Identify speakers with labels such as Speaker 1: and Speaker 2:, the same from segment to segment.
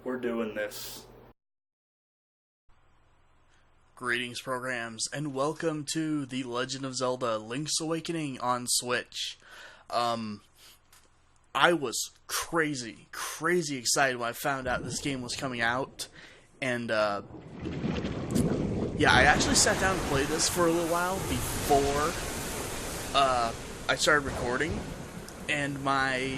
Speaker 1: We're doing this.
Speaker 2: Greetings, programs, and welcome to The Legend of Zelda Link's Awakening on Switch. I was crazy excited when I found out this game was coming out, and yeah, I actually sat down and played this for a little while before I started recording, and my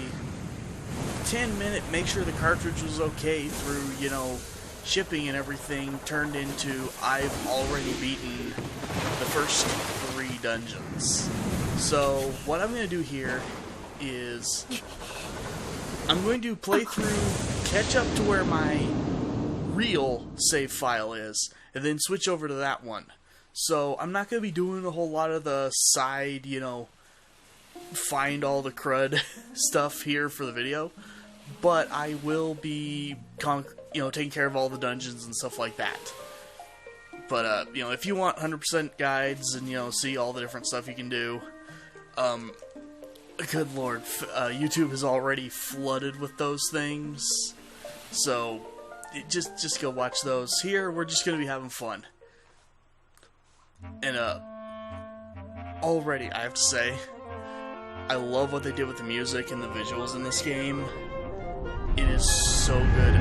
Speaker 2: 10-minute make sure the cartridge was okay through, you know, shipping and everything turned into I've already beaten the first 3 dungeons. So what I'm going to do here is I'm going to play through, catch up to where my real save file is, and then switch over to that one. So I'm not going to be doing a whole lot of the side, you know, find all the crud stuff here for the video, but I will be taking care of all the dungeons and stuff like that. But, you know, if you want 100% guides and, you know, see all the different stuff you can do, good lord, YouTube is already flooded with those things, so just go watch those. Here, we're just gonna be having fun. And, already, I have to say, I love what they did with the music and the visuals in this game. It is so good.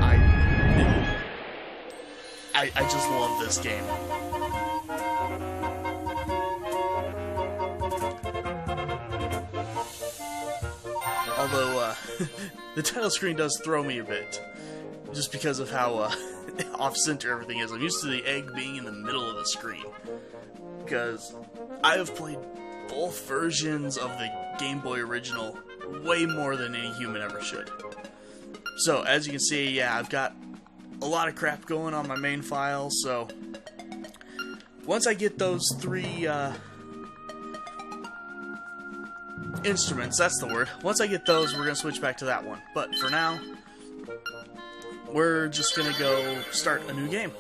Speaker 2: I just love this game. Although, the title screen does throw me a bit, just because of how off-center everything is. I'm used to the egg being in the middle of the screen, because I have played both versions of the Game Boy original way more than any human ever should. So, as you can see, yeah, I've got a lot of crap going on my main file, so once I get those 3 instruments, that's the word, once I get those, we're going to switch back to that one. But for now, we're just going to go start a new game.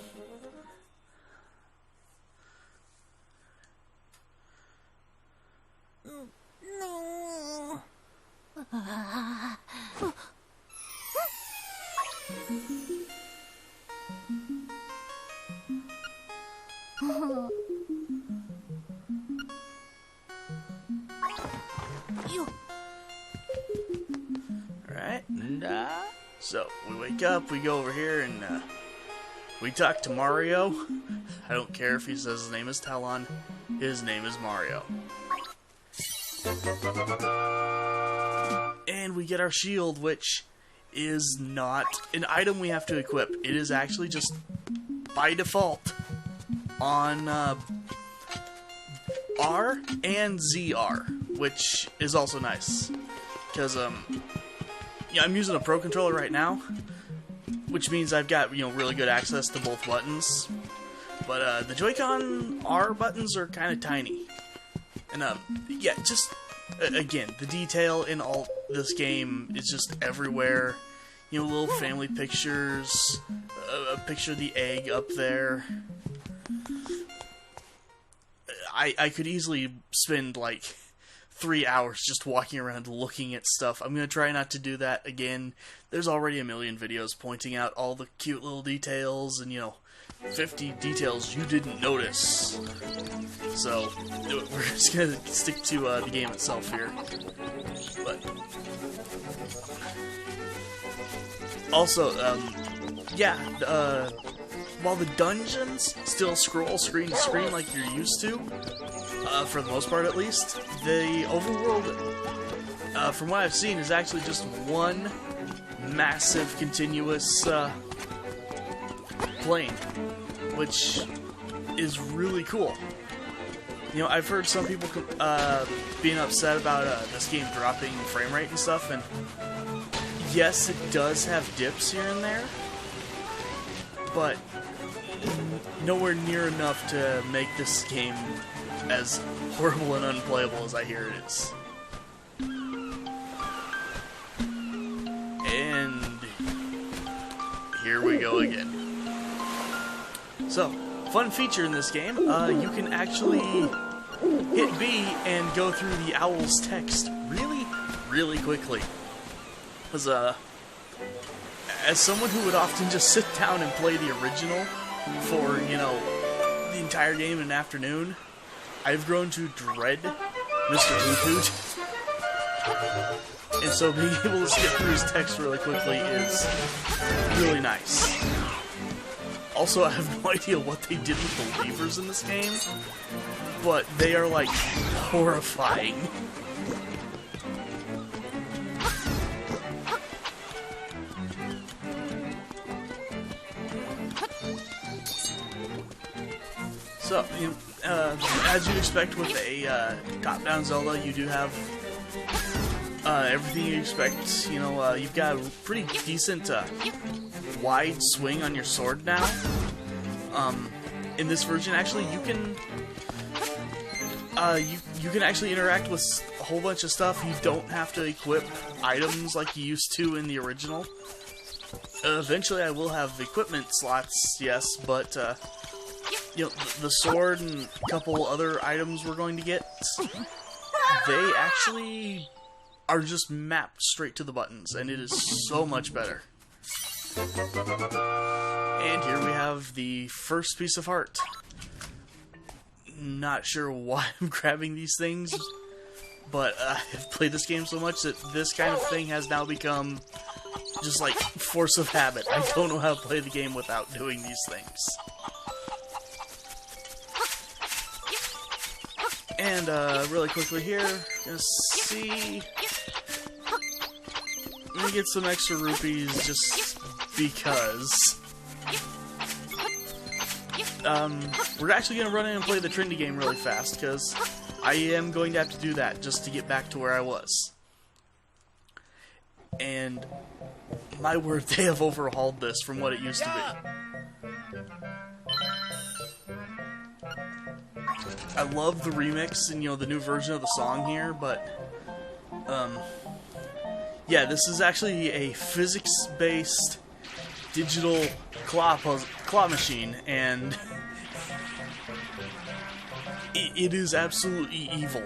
Speaker 2: Alright, and so we wake up, we go over here, and we talk to Mario. I don't care if he says his name is Talon, his name is Mario. And we get our shield, which is not an item we have to equip. It is actually just by default on R and ZR, which is also nice, because yeah, I'm using a Pro Controller right now, which means I've got, you know, really good access to both buttons, but the Joy-Con R buttons are kind of tiny, and yeah, just again, the detail in all this game is just everywhere. You know, little family pictures, a picture of the egg up there. I could easily spend like 3 hours just walking around looking at stuff. I'm going to try not to do that again. There's already a million videos pointing out all the cute little details and, you know, 50 details you didn't notice. So, we're just going to stick to the game itself here. But also, yeah, while the dungeons still scroll screen to screen like you're used to, for the most part at least, the overworld, from what I've seen, is actually just one massive continuous plane, which is really cool. You know, I've heard some people being upset about this game dropping frame rate and stuff, and yes, it does have dips here and there, but nowhere near enough to make this game as horrible and unplayable as I hear it is. And here we go again. So, fun feature in this game, you can actually hit B and go through the owl's text really quickly. Because, as someone who would often just sit down and play the original for, you know, the entire game in an afternoon, I've grown to dread Mr. Hoot. And so being able to skip through his text really quickly is really nice. Also, I have no idea what they did with the levers in this game, but they are, like, horrifying. So, as you'd expect with a top-down Zelda, you do have everything you expect. You know, you've got a pretty decent wide swing on your sword now. In this version, actually, you can you can actually interact with a whole bunch of stuff. You don't have to equip items like you used to in the original. Eventually, I will have equipment slots, yes, but you know, the sword and a couple other items we're going to get, they actually are just mapped straight to the buttons, and it is so much better. And here we have the first piece of art. Not sure why I'm grabbing these things, but I've played this game so much that this kind of thing has now become just like force of habit. I don't know how to play the game without doing these things. And really quickly here, gonna see. Let me get some extra rupees just because. We're actually gonna run in and play the trendy game really fast because I am going to have to do that just to get back to where I was. And my word, they have overhauled this from what it used to be. I love the remix and, you know, the new version of the song here, but, yeah, this is actually a physics-based digital claw machine, and it is absolutely evil.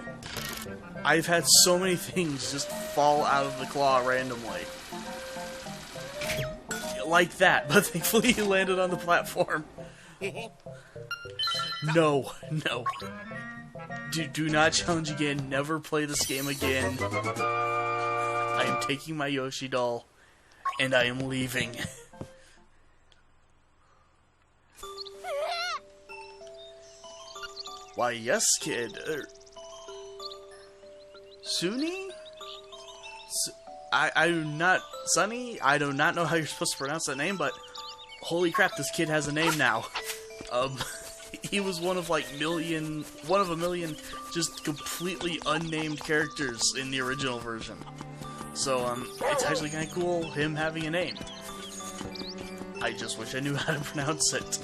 Speaker 2: I've had so many things just fall out of the claw randomly. Like that, but thankfully he landed on the platform. No, no. Do not challenge again. Never play this game again. I am taking my Yoshi doll, and I am leaving. Why, yes, kid. Suni? I do not... Sunny? I do not know how you're supposed to pronounce that name, but... Holy crap, this kid has a name now. He was one of like a million just completely unnamed characters in the original version. So, it's actually kind of cool, him having a name. I just wish I knew how to pronounce it.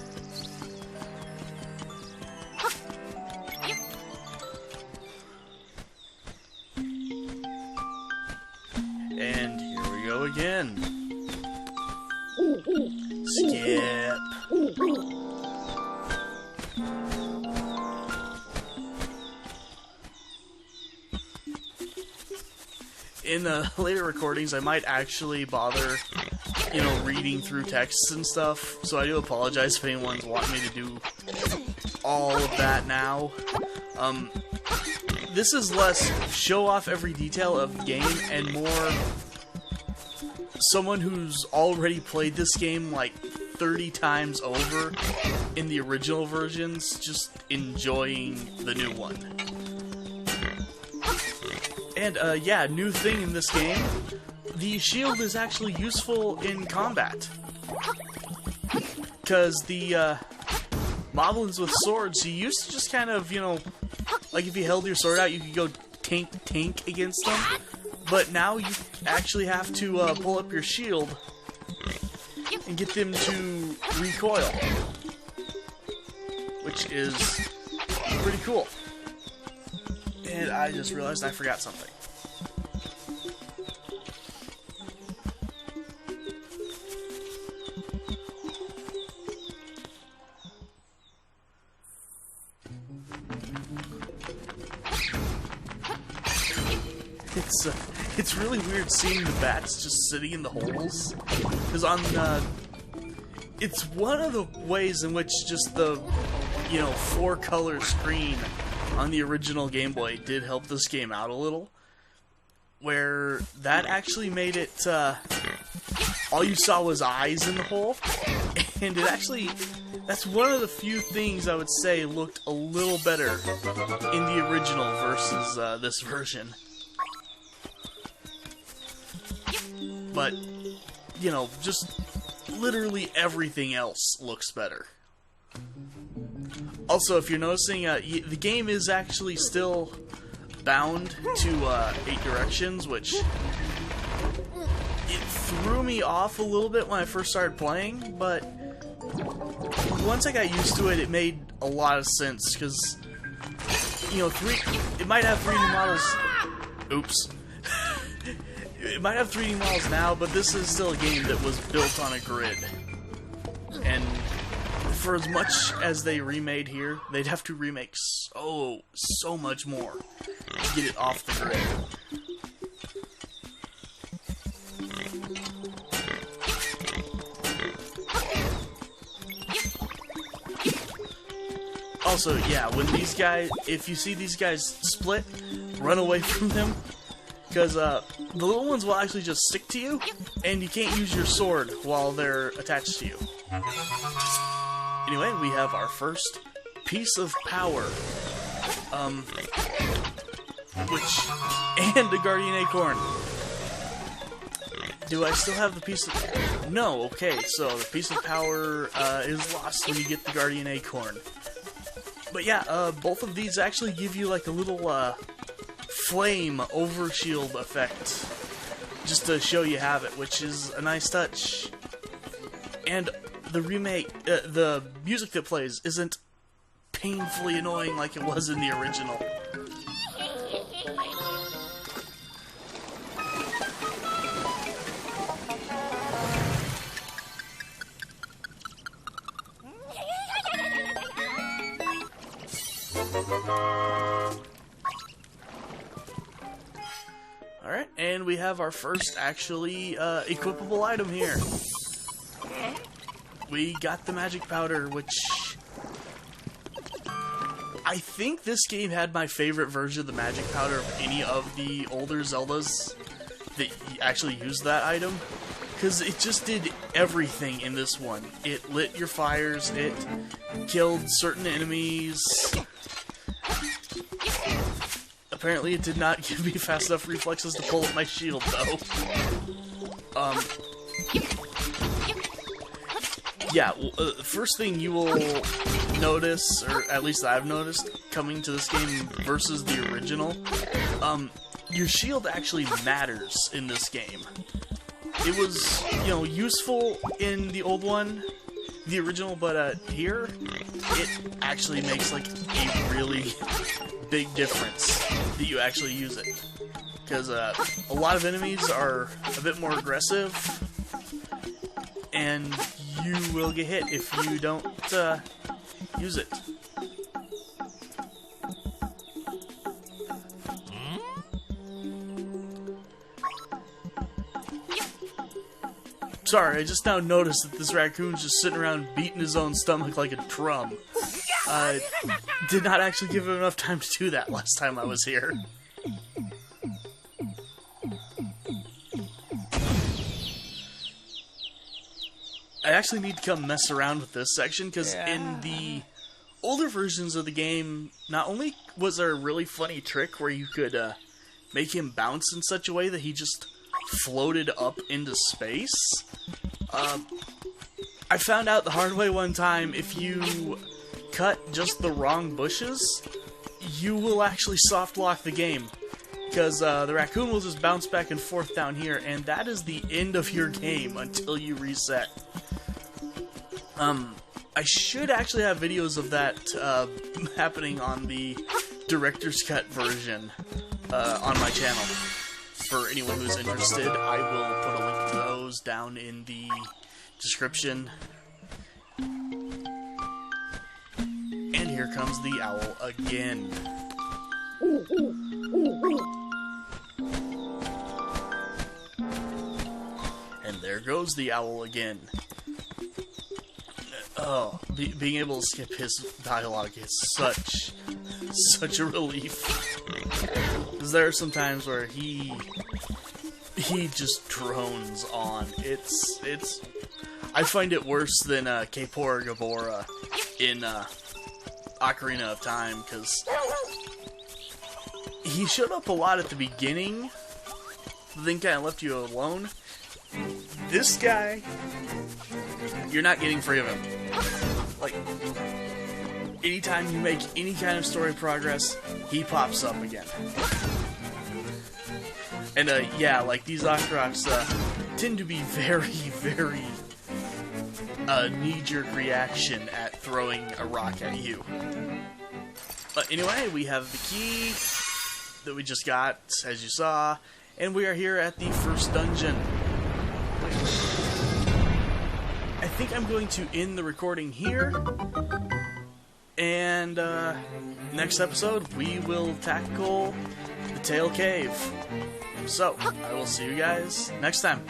Speaker 2: And here we go again. Skip. In later recordings, I might actually bother, you know, reading through texts and stuff, so I do apologize if anyone's wanting me to do all of that now. This is less show off every detail of the game and more someone who's already played this game like 30 times over in the original versions, just enjoying the new one. And, yeah, new thing in this game, the shield is actually useful in combat. Because the, moblins with swords, you used to just kind of, you know, like if you held your sword out, you could go tank against them. But now you actually have to, pull up your shield and get them to recoil. Which is pretty cool. And I just realized I forgot something. it's really weird seeing the bats just sitting in the holes. Because on it's one of the ways in which just the, you know, 4-color screen on the original Game Boy did help this game out a little. Where that actually made it, all you saw was eyes in the hole. And it actually, that's one of the few things I would say looked a little better in the original versus this version. But, you know, just literally everything else looks better. Also, if you're noticing, the game is actually still bound to 8 directions, which it threw me off a little bit when I first started playing, but once I got used to it, it made a lot of sense, because, you know, it might have 3D models. Oops. It might have 3D models now, but this is still a game that was built on a grid. And for as much as they remade here, they'd have to remake so much more to get it off the grid. Also, yeah, when these guys, if you see these guys split, run away from them, because the little ones will actually just stick to you, and you can't use your sword while they're attached to you. Anyway, we have our first piece of power, and a Guardian Acorn. Do I still have the piece of... No, okay, so the piece of power is lost when you get the Guardian Acorn. But yeah, both of these actually give you like a little flame overshield effect, just to show you have it, which is a nice touch. And the remake, the music that plays isn't painfully annoying like it was in the original. Alright, and we have our first actually equipable item here. We got the magic powder, which I think this game had my favorite version of the magic powder of any of the older Zeldas that actually used that item, because it just did everything in this one. It lit your fires, it killed certain enemies. Apparently it did not give me fast enough reflexes to pull up my shield, though. Yeah, first thing you will notice, or at least I've noticed, coming to this game versus the original, your shield actually matters in this game. It was, you know, useful in the old one, the original, but here, it actually makes, like, a really big difference that you actually use it. Because a lot of enemies are a bit more aggressive, and you will get hit if you don't use it. Sorry, I just now noticed that this raccoon's just sitting around beating his own stomach like a drum. Did not actually give him enough time to do that last time I was here. I actually need to come mess around with this section, because in the older versions of the game, not only was there a really funny trick where you could make him bounce in such a way that he just floated up into space, I found out the hard way one time, if you cut just the wrong bushes, you will actually soft lock the game. Because the raccoon will just bounce back and forth down here, and that is the end of your game until you reset. I should actually have videos of that happening on the Director's Cut version on my channel. For anyone who's interested, I will put a link to those down in the description. And here comes the owl again. And there goes the owl again. Oh, being able to skip his dialogue is such a relief. Because there are some times where he just drones on. It's I find it worse than Kaepora Gaebora in Ocarina of Time, because he showed up a lot at the beginning, then kind of left you alone. This guy, you're not getting free of him. Like, anytime you make any kind of story progress, he pops up again. And yeah, like, these Octoroks tend to be very knee-jerk reaction at throwing a rock at you. But anyway, we have the key that we just got, as you saw, and we are here at the first dungeon. I think I'm going to end the recording here, and next episode we will tackle the Tail Cave. So, I will see you guys next time.